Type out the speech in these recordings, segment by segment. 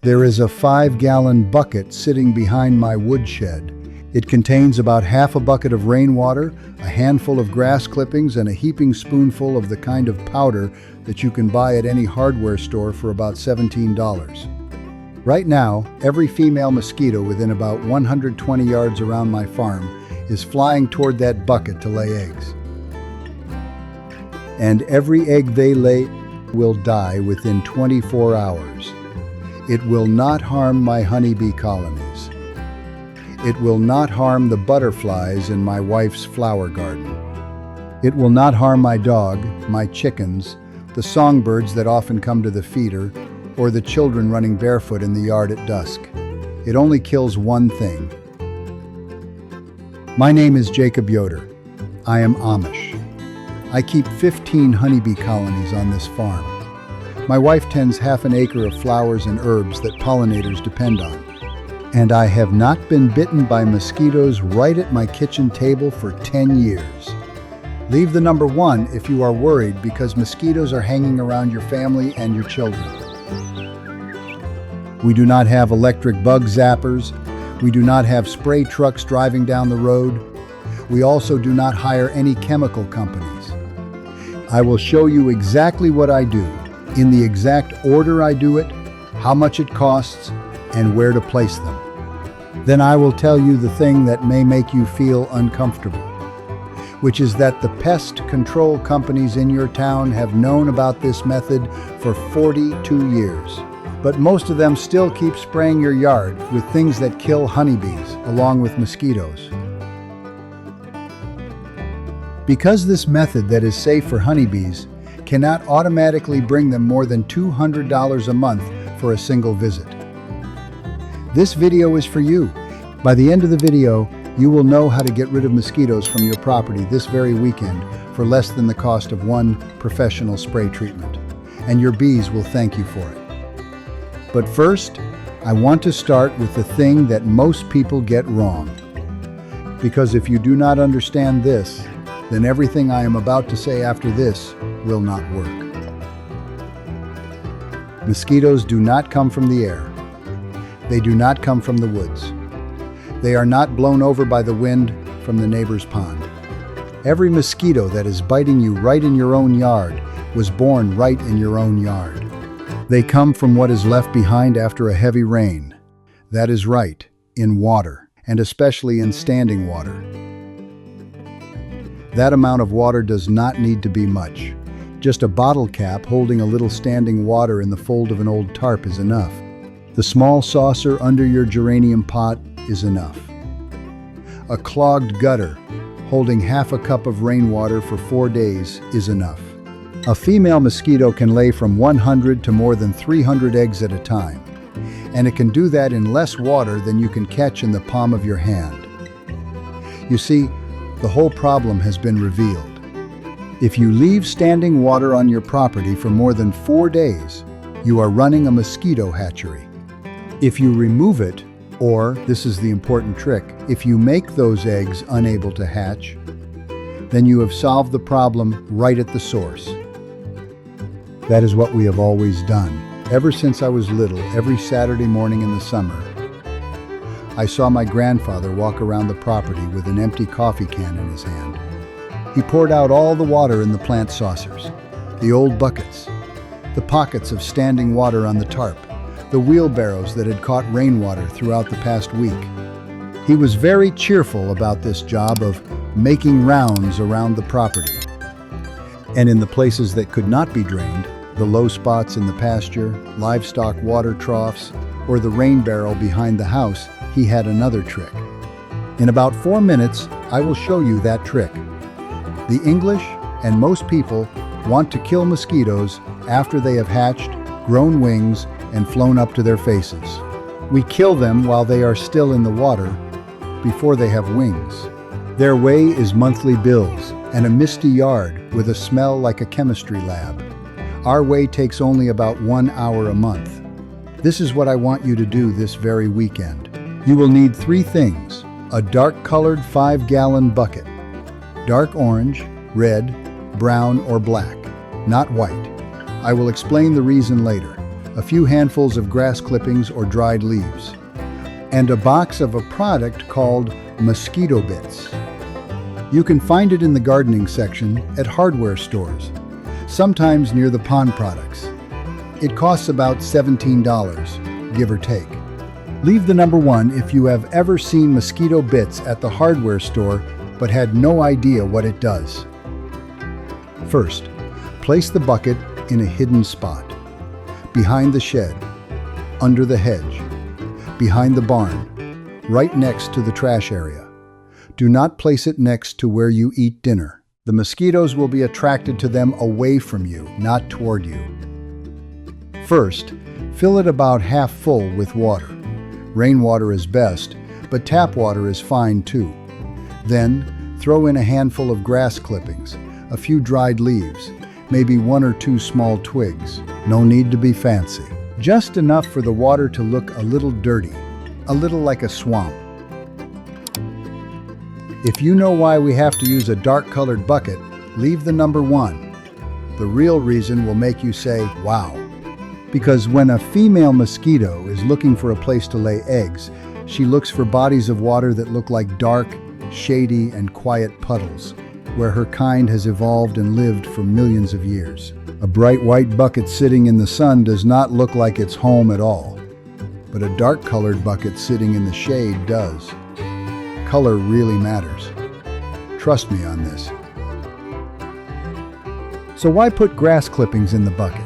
There is a 5-gallon bucket sitting behind my woodshed. It contains about half a bucket of rainwater, a handful of grass clippings, and a heaping spoonful of the kind of powder that you can buy at any hardware store for about $17. Right now, every female mosquito within about 120 yards around my farm is flying toward that bucket to lay eggs. And every egg they lay will die within 24 hours. It will not harm my honeybee colonies. It will not harm the butterflies in my wife's flower garden. It will not harm my dog, my chickens, the songbirds that often come to the feeder, or the children running barefoot in the yard at dusk. It only kills one thing. My name is JacobYoder. I am Amish. I keep 15 honeybee colonies on this farm. My wife tends half an acre of flowers and herbs that pollinators depend on. And I have not been bitten by mosquitoes right at my kitchen table for 10 years. Leave the number 1 if you are worried because mosquitoes are hanging around your family and your children. We do not have electric bug zappers. We do not have spray trucks driving down the road. We also do not hire any chemical companies. I will show you exactly what I do, in the exact order I do it, how much it costs, and where to place them. Then I will tell you the thing that may make you feel uncomfortable, which is that the pest control companies in your town have known about this method for 42 years. But most of them still keep spraying your yard with things that kill honeybees, along with mosquitoes. Because this method that is safe for honeybees cannot automatically bring them more than $200 a month for a single visit. This video is for you. By the end of the video, you will know how to get rid of mosquitoes from your property this very weekend for less than the cost of one professional spray treatment. And your bees will thank you for it. But first, I want to start with the thing that most people get wrong. Because if you do not understand this, then everything I am about to say after this will not work. Mosquitoes do not come from the air. They do not come from the woods. They are not blown over by the wind from the neighbor's pond. Every mosquito that is biting you right in your own yard was born right in your own yard. They come from what is left behind after a heavy rain. That is right, in water, and especially in standing water. That amount of water does not need to be much. Just a bottle cap holding a little standing water in the fold of an old tarp is enough. The small saucer under your geranium pot is enough. A clogged gutter holding half a cup of rainwater for 4 days is enough. A female mosquito can lay from 100 to more than 300 eggs at a time, and it can do that in less water than you can catch in the palm of your hand. You see, the whole problem has been revealed. If you leave standing water on your property for more than 4 days, you are running a mosquito hatchery. If you remove it, or, this is the important trick, if you make those eggs unable to hatch, then you have solved the problem right at the source. That is what we have always done. Ever since I was little, every Saturday morning in the summer, I saw my grandfather walk around the property with an empty coffee can in his hand. He poured out all the water in the plant saucers, the old buckets, the pockets of standing water on the tarp, the wheelbarrows that had caught rainwater throughout the past week. He was very cheerful about this job of making rounds around the property. And in the places that could not be drained, the low spots in the pasture, livestock water troughs, or the rain barrel behind the house, he had another trick. In about 4 minutes, I will show you that trick. The English and most people want to kill mosquitoes after they have hatched, grown wings, and flown up to their faces. We kill them while they are still in the water, before they have wings. Their way is monthly bills and a misty yard with a smell like a chemistry lab. Our way takes only about 1 hour a month. This is what I want you to do this very weekend. You will need 3 things: a dark-colored 5-gallon bucket, dark orange, red, brown, or black, not white. I will explain the reason later. a few handfuls of grass clippings or dried leaves, and a box of a product called Mosquito bits. You can find it in the gardening section at hardware stores, sometimes near the pond products. It costs about $17, give or take. Leave the number 1 if you have ever seen Mosquito bits at the hardware store but had no idea what it does. First, place the bucket in a hidden spot. Behind the shed, under the hedge, behind the barn, right next to the trash area. Do not place it next to where you eat dinner. The mosquitoes will be attracted to them away from you, not toward you. First, fill it about half full with water. Rainwater is best, but tap water is fine too. Then, throw in a handful of grass clippings, a few dried leaves, maybe 1 or 2 small twigs. No need to be fancy. Just enough for the water to look a little dirty, a little like a swamp. If you know why we have to use a dark-colored bucket, leave the number 1. The real reason will make you say, wow. Because when a female mosquito is looking for a place to lay eggs, she looks for bodies of water that look like dark, shady, and quiet puddles, where her kind has evolved and lived for millions of years. A bright white bucket sitting in the sun does not look like it's home at all, but a dark-colored bucket sitting in the shade does. Color really matters. Trust me on this. So why put grass clippings in the bucket?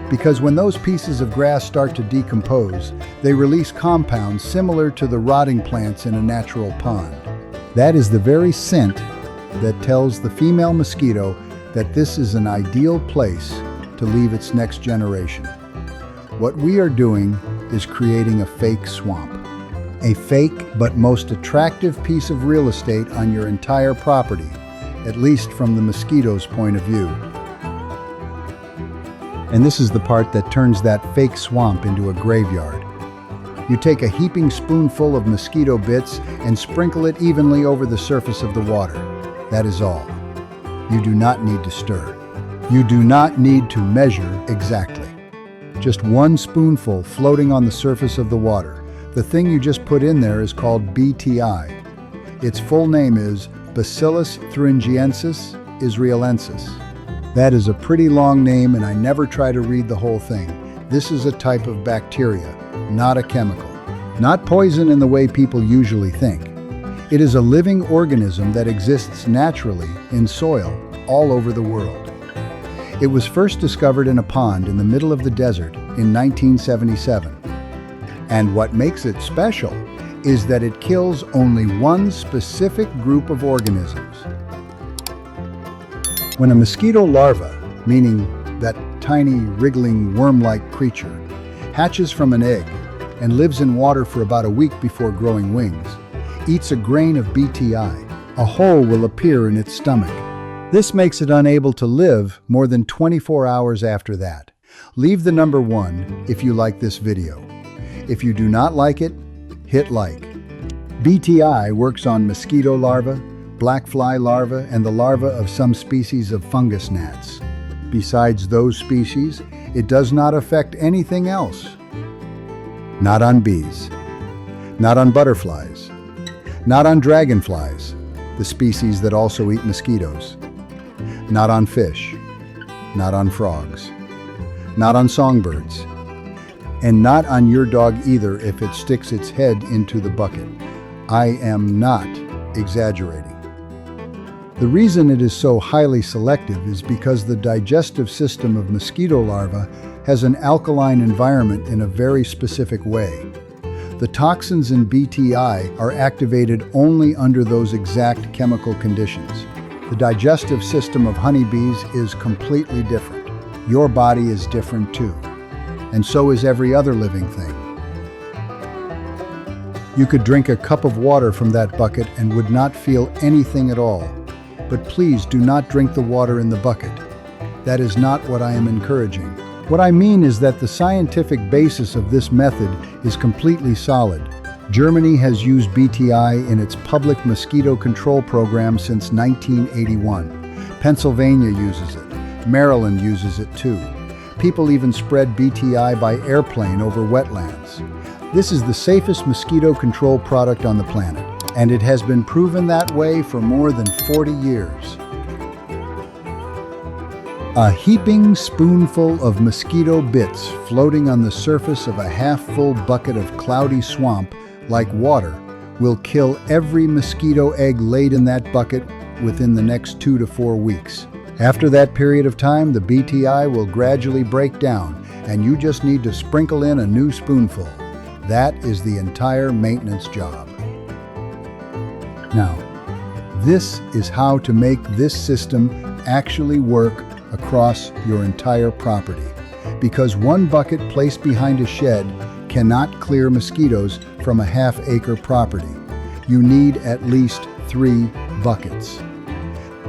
Because when those pieces of grass start to decompose, they release compounds similar to the rotting plants in a natural pond. That is the very scent that tells the female mosquito that this is an ideal place to leave its next generation. What we are doing is creating a fake swamp. A fake but most attractive piece of real estate on your entire property, at least from the mosquito's point of view. And this is the part that turns that fake swamp into a graveyard. You take a heaping spoonful of mosquito bits and sprinkle it evenly over the surface of the water. That is all. You do not need to stir. You do not need to measure exactly. Just 1 spoonful floating on the surface of the water. The thing you just put in there is called BTI. Its full name is Bacillus thuringiensis israelensis. That is a pretty long name, and I never try to read the whole thing. This is a type of bacteria, not a chemical. Not poison in the way people usually think. It is a living organism that exists naturally in soil all over the world. It was first discovered in a pond in the middle of the desert in 1977. And what makes it special is that it kills only one specific group of organisms. When a mosquito larva, meaning that tiny wriggling worm-like creature, hatches from an egg and lives in water for about a week before growing wings, eats a grain of BTI, a hole will appear in its stomach. This makes it unable to live more than 24 hours after that. Leave the number 1 if you like this video. If you do not like it, hit like. BTI works on mosquito larvae, black fly larvae, and the larvae of some species of fungus gnats. Besides those species, it does not affect anything else. Not on bees, not on butterflies, not on dragonflies, the species that also eat mosquitoes, not on fish, not on frogs, not on songbirds, and not on your dog either if it sticks its head into the bucket. I am not exaggerating. The reason it is so highly selective is because the digestive system of mosquito larvae has an alkaline environment in a very specific way. The toxins in BTI are activated only under those exact chemical conditions. The digestive system of honeybees is completely different. Your body is different too, and so is every other living thing. You could drink a cup of water from that bucket and would not feel anything at all. But please do not drink the water in the bucket. That is not what I am encouraging. What I mean is that the scientific basis of this method is completely solid. Germany has used BTI in its public mosquito control program since 1981. Pennsylvania uses it. Maryland uses it too. People even spread BTI by airplane over wetlands. This is the safest mosquito control product on the planet, and it has been proven that way for more than 40 years. A heaping spoonful of mosquito bits floating on the surface of a half-full bucket of cloudy swamp, like water, will kill every mosquito egg laid in that bucket within the next 2 to 4 weeks. After that period of time, the BTI will gradually break down, and you just need to sprinkle in a new spoonful. That is the entire maintenance job. Now, this is how to make this system actually work across your entire property, because one bucket placed behind a shed cannot clear mosquitoes from a half-acre property. You need at least 3 buckets,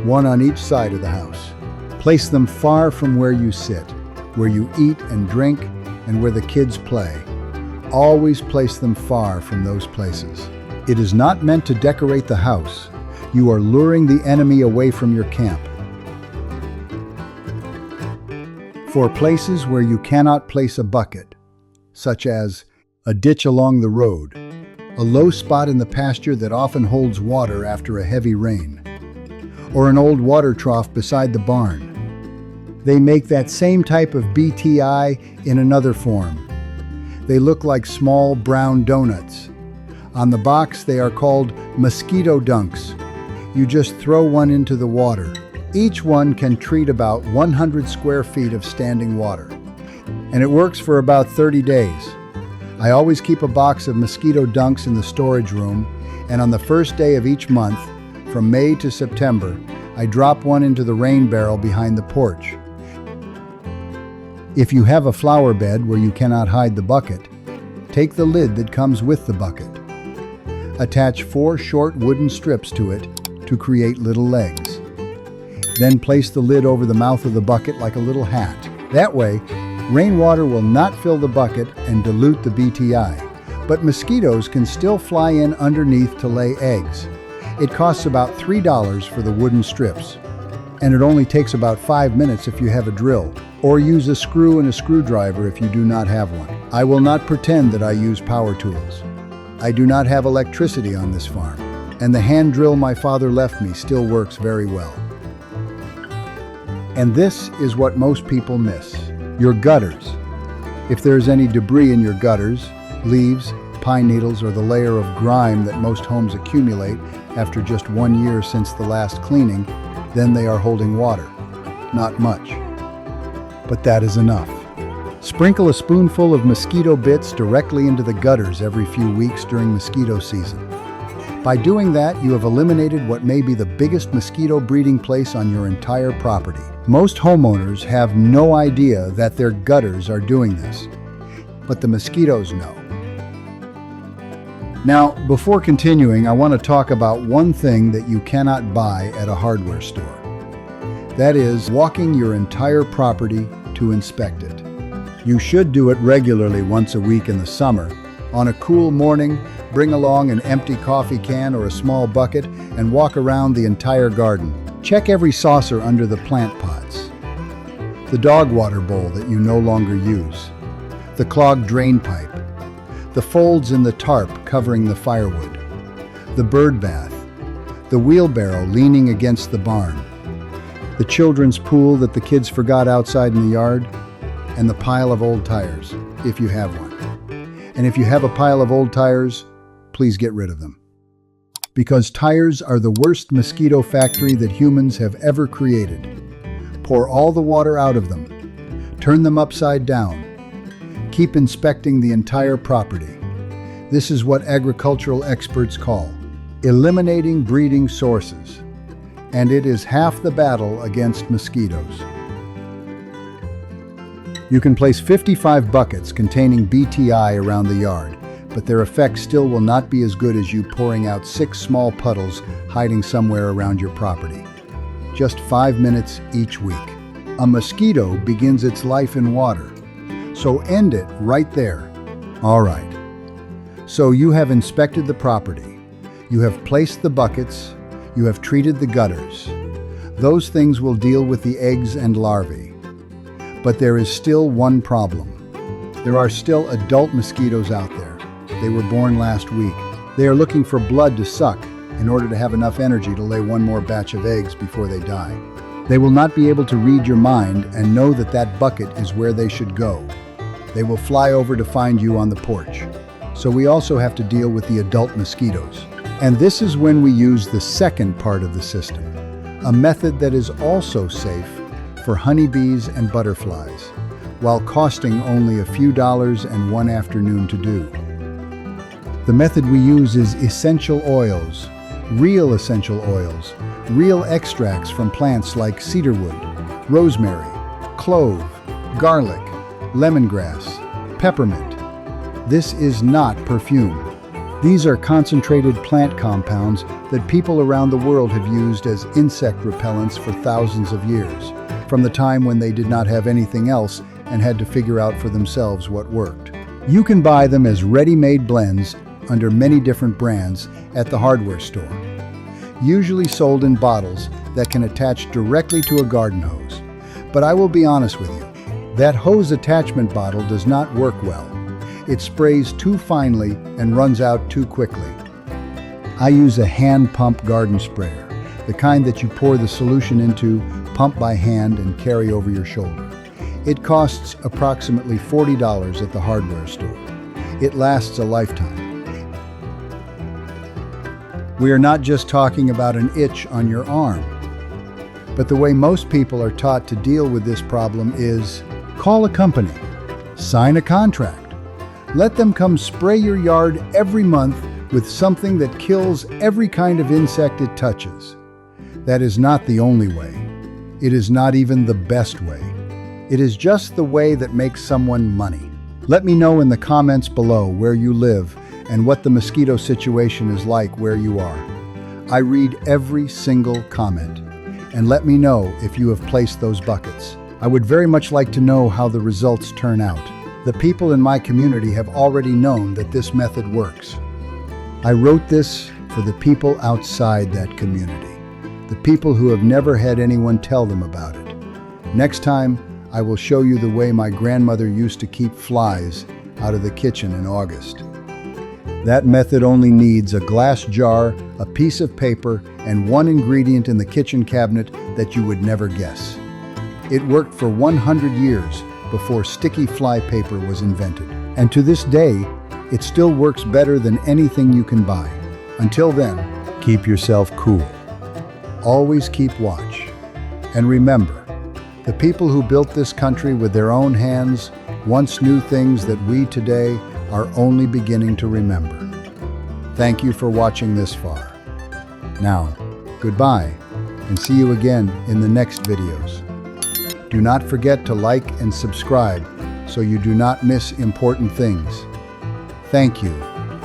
one on each side of the house. Place them far from where you sit, where you eat and drink, and where the kids play. Always place them far from those places. It is not meant to decorate the house. You are luring the enemy away from your camp. For places where you cannot place a bucket, such as a ditch along the road, a low spot in the pasture that often holds water after a heavy rain, or an old water trough beside the barn. They make that same type of BTI in another form. They look like small brown donuts. On the box, they are called mosquito dunks. You just throw one into the water. Each one can treat about 100 square feet of standing water, and it works for about 30 days. I always keep a box of mosquito dunks in the storage room, and on the first day of each month, from May to September, I drop one into the rain barrel behind the porch. If you have a flower bed where you cannot hide the bucket, take the lid that comes with the bucket. Attach 4 short wooden strips to it to create little legs. Then place the lid over the mouth of the bucket like a little hat. That way, rainwater will not fill the bucket and dilute the BTI, but mosquitoes can still fly in underneath to lay eggs. It costs about $3 for the wooden strips, and it only takes about 5 minutes if you have a drill, or use a screw and a screwdriver if you do not have one. I will not pretend that I use power tools. I do not have electricity on this farm, and the hand drill my father left me still works very well. And this is what most people miss: your gutters. If there is any debris in your gutters, leaves, pine needles, or the layer of grime that most homes accumulate after just 1 year since the last cleaning, then they are holding water. Not much. But that is enough. Sprinkle a spoonful of mosquito bits directly into the gutters every few weeks during mosquito season. By doing that, you have eliminated what may be the biggest mosquito breeding place on your entire property. Most homeowners have no idea that their gutters are doing this, but the mosquitoes know. Now, before continuing, I want to talk about one thing that you cannot buy at a hardware store. That is, walking your entire property to inspect it. You should do it regularly once a week in the summer. On a cool morning, bring along an empty coffee can or a small bucket and walk around the entire garden. Check every saucer under the plant pots, the dog water bowl that you no longer use, the clogged drain pipe, the folds in the tarp covering the firewood, the bird bath, the wheelbarrow leaning against the barn, the children's pool that the kids forgot outside in the yard, and the pile of old tires, if you have one. And if you have a pile of old tires, please get rid of them. Because tires are the worst mosquito factory that humans have ever created. Pour all the water out of them. Turn them upside down. Keep inspecting the entire property. This is what agricultural experts call eliminating breeding sources. And it is half the battle against mosquitoes. You can place 55 buckets containing BTI around the yard, but their effect still will not be as good as you pouring out 6 small puddles hiding somewhere around your property. Just 5 minutes each week. A mosquito begins its life in water, so end it right there. All right. So you have inspected the property. You have placed the buckets. You have treated the gutters. Those things will deal with the eggs and larvae. But there is still one problem. There are still adult mosquitoes out there. They were born last week. They are looking for blood to suck in order to have enough energy to lay one more batch of eggs before they die. They will not be able to read your mind and know that that bucket is where they should go. They will fly over to find you on the porch. So we also have to deal with the adult mosquitoes. And this is when we use the second part of the system, a method that is also safe for honeybees and butterflies, while costing only a few dollars and one afternoon to do. The method we use is essential oils, real extracts from plants like cedarwood, rosemary, clove, garlic, lemongrass, peppermint. This is not perfume. These are concentrated plant compounds that people around the world have used as insect repellents for thousands of years, from the time when they did not have anything else and had to figure out for themselves what worked. You can buy them as ready-made blends under many different brands at the hardware store, usually sold in bottles that can attach directly to a garden hose. But I will be honest with you, that hose attachment bottle does not work well. It sprays too finely and runs out too quickly. I use a hand pump garden sprayer, the kind that you pour the solution into, pump by hand, and carry over your shoulder. It costs approximately $40 at the hardware store. It lasts a lifetime. We are not just talking about an itch on your arm, but the way most people are taught to deal with this problem is call a company, sign a contract, let them come spray your yard every month with something that kills every kind of insect it touches. That is not the only way. It is not even the best way. It is just the way that makes someone money. Let me know in the comments below where you live and what the mosquito situation is like where you are. I read every single comment. And let me know if you have placed those buckets. I would very much like to know how the results turn out. The people in my community have already known that this method works. I wrote this for the people outside that community, the people who have never had anyone tell them about it. Next time, I will show you the way my grandmother used to keep flies out of the kitchen in August. That method only needs a glass jar, a piece of paper, and one ingredient in the kitchen cabinet that you would never guess. It worked for 100 years before sticky fly paper was invented. And to this day, it still works better than anything you can buy. Until then, keep yourself cool. Always keep watch. And remember, the people who built this country with their own hands once knew things that we today are only beginning to remember. Thank you for watching this far. Now, goodbye, and see you again in the next videos. Do not forget to like and subscribe so you do not miss important things. Thank you.